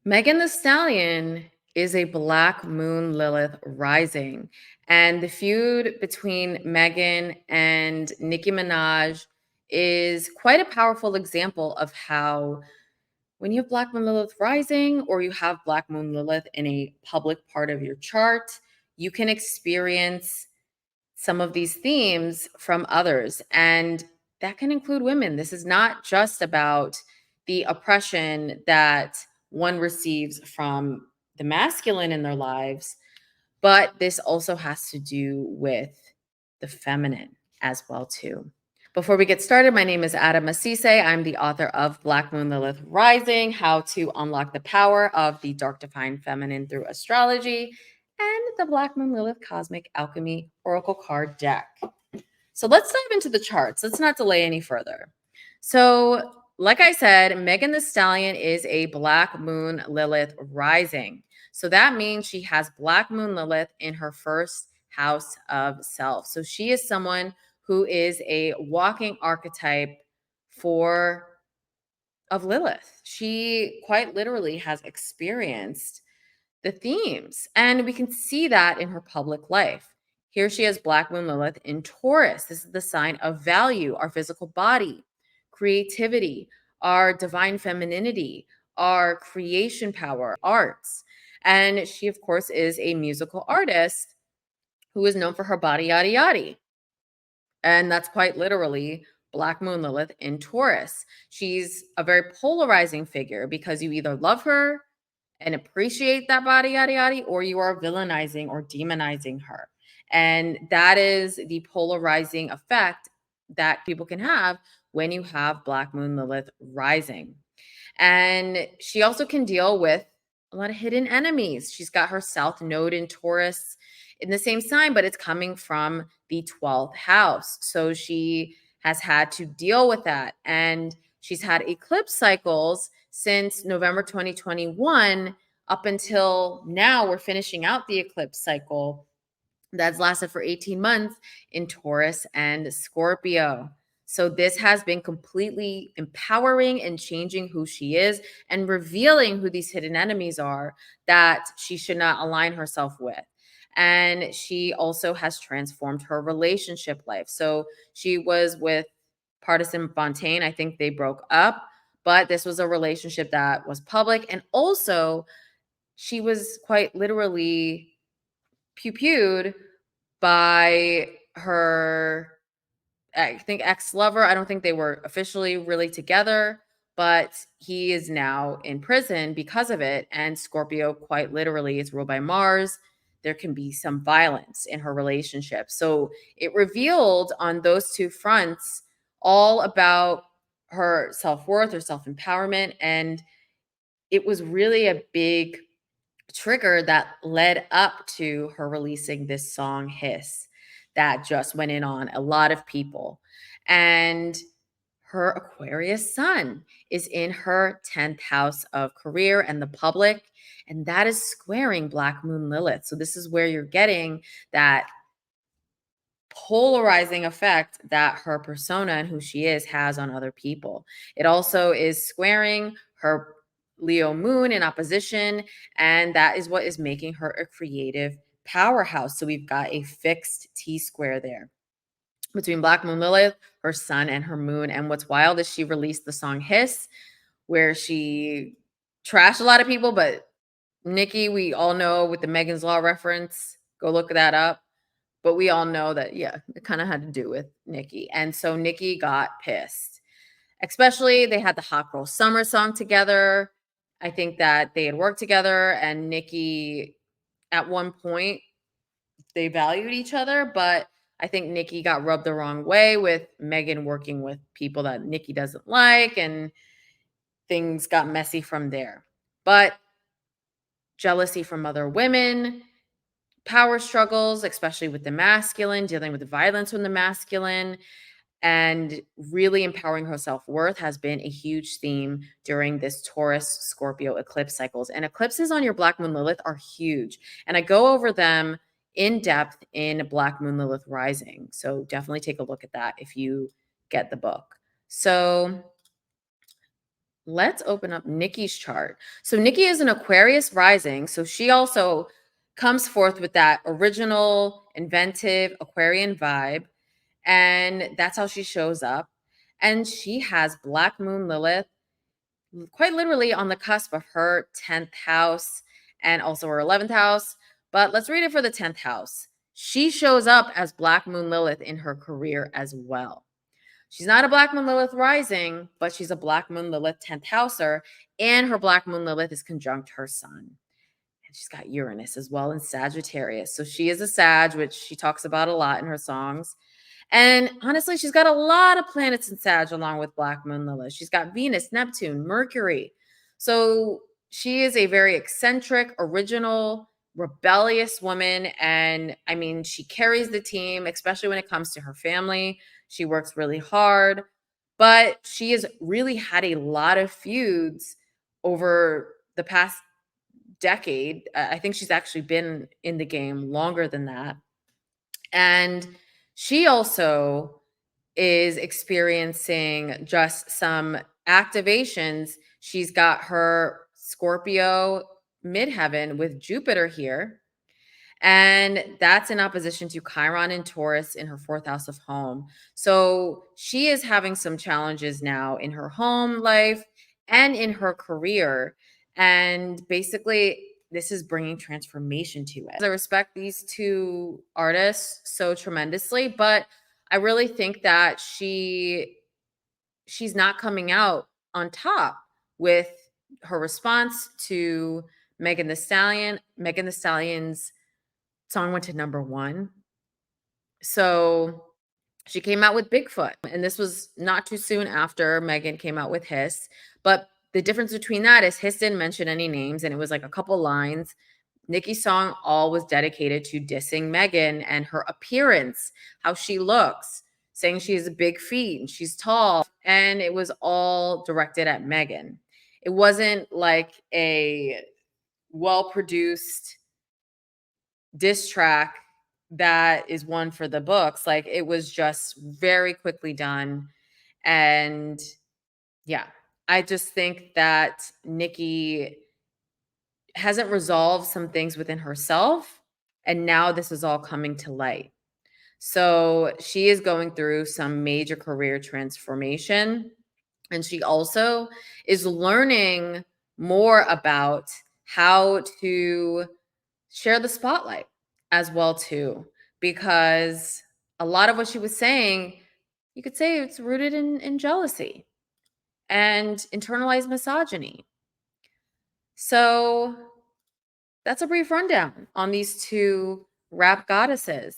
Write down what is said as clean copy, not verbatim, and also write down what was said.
Megan the Stallion is a Black Moon Lilith Rising. And the feud between Megan and Nicki Minaj is quite a powerful example of how when you have Black Moon Lilith Rising or you have Black Moon Lilith in a public part of your chart, you can experience some of these themes from others. And that can include women. This is not just about the oppression that one receives from the masculine in their lives, but this also has to do with the feminine as well too. Before we get started, my name is Adama Sesay. I'm the author of Black Moon Lilith Rising, How to Unlock the Power of the Dark Divine Feminine Through Astrology, and the Black Moon Lilith Cosmic Alchemy Oracle Card Deck. So let's dive into the charts. Let's not delay any further. So, like I said, Megan the Stallion is a Black Moon Lilith Rising. So that means she has Black Moon Lilith in her first house of self. So she is someone who is a walking archetype for of Lilith. She quite literally has experienced the themes, and we can see that in her public life. Here she has Black Moon Lilith in Taurus. This is the sign of value, our physical body, creativity, our divine femininity, our creation power, arts. And she, of course, is a musical artist who is known for her body, yada, yada. And that's quite literally Black Moon Lilith in Taurus. She's a very polarizing figure because you either love her and appreciate that body, yada, yada, or you are villainizing or demonizing her. And that is the polarizing effect that people can have when you have Black Moon Lilith rising. And she also can deal with a lot of hidden enemies. She's got her South Node in Taurus in the same sign, but it's coming from the 12th house. So she has had to deal with that. And she's had eclipse cycles since November 2021 up until now. We're finishing out the eclipse cycle that's lasted for 18 months in Taurus and Scorpio. So this has been completely empowering and changing who she is and revealing who these hidden enemies are that she should not align herself with. And she also has transformed her relationship life. So she was with Partisan Fontaine. I think they broke up, but this was a relationship that was public. And also, she was quite literally pew-pewed by her, I think, ex-lover. I don't think they were officially really together, but he is now in prison because of it. And Scorpio, quite literally, is ruled by Mars. There can be some violence in her relationship. So it revealed on those two fronts all about her self-worth or self-empowerment. And it was really a big trigger that led up to her releasing this song Hiss that just went in on a lot of people. And her Aquarius sun is in her 10th house of career and the public, and that is squaring Black Moon Lilith. So this is where you're getting that polarizing effect that her persona and who she is has on other people. It also is squaring her Leo moon in opposition, and that is what is making her a creative powerhouse. So we've got a fixed T square there between Black Moon Lilith, her sun, and her moon. And what's wild is she released the song Hiss, where she trashed a lot of people, but Nicki, we all know with the Megan's Law reference, go look that up. But we all know that, yeah, it kind of had to do with Nicki. And so Nicki got pissed. Especially they had the Hot Girl Summer song together. I think that they had worked together, and Nicki, at one point, they valued each other, but I think Nicki got rubbed the wrong way with Megan working with people that Nicki doesn't like, and things got messy from there. But jealousy from other women, power struggles, especially with the masculine, dealing with the violence from the masculine, and really empowering her self-worth has been a huge theme during this Taurus Scorpio eclipse cycles. And eclipses on your Black Moon Lilith are huge. And I go over them in depth in Black Moon Lilith Rising. So definitely take a look at that if you get the book. So Let's open up Nikki's chart. So Nikki is an Aquarius rising. So she also comes forth with that original, inventive Aquarian vibe. And that's how she shows up. And she has Black Moon Lilith quite literally on the cusp of her 10th house and also her 11th house. But let's read it for the 10th house. She shows up as Black Moon Lilith in her career as well. She's not a Black Moon Lilith rising, but she's a Black Moon Lilith 10th houser, and her Black Moon Lilith is conjunct her sun. And she's got Uranus as well in Sagittarius. So she is a Sag, which she talks about a lot in her songs. And honestly, she's got a lot of planets in Sag along with Black Moon Lilith. She's got Venus, Neptune, Mercury. So she is a very eccentric, original, rebellious woman. And I mean, she carries the team, especially when it comes to her family. She works really hard, but she has really had a lot of feuds over the past decade. I think she's actually been in the game longer than that. And she also is experiencing just some activations. She's got her Scorpio midheaven with Jupiter here. And that's in opposition to Chiron and Taurus in her fourth house of home. So she is having some challenges now in her home life and in her career. And basically, this is bringing transformation to it. I respect these two artists so tremendously, but I really think that she's not coming out on top with her response to Megan the Stallion. Megan the Stallion's song went to number 1. So she came out with Bigfoot, and this was not too soon after Megan came out with Hiss. But the difference between that is Hiss didn't mention any names, and it was like a couple lines. Nicki's song all was dedicated to dissing Megan and her appearance, how she looks, saying she has big feet and she's tall, and it was all directed at Megan. It wasn't like a well-produced diss track that is one for the books. Like, it was just very quickly done. And yeah, I just think that Nicki hasn't resolved some things within herself. And now this is all coming to light. So she is going through some major career transformation. And she also is learning more about how to share the spotlight as well too, because a lot of what she was saying, you could say it's rooted in jealousy and internalized misogyny. So that's a brief rundown on these two rap goddesses.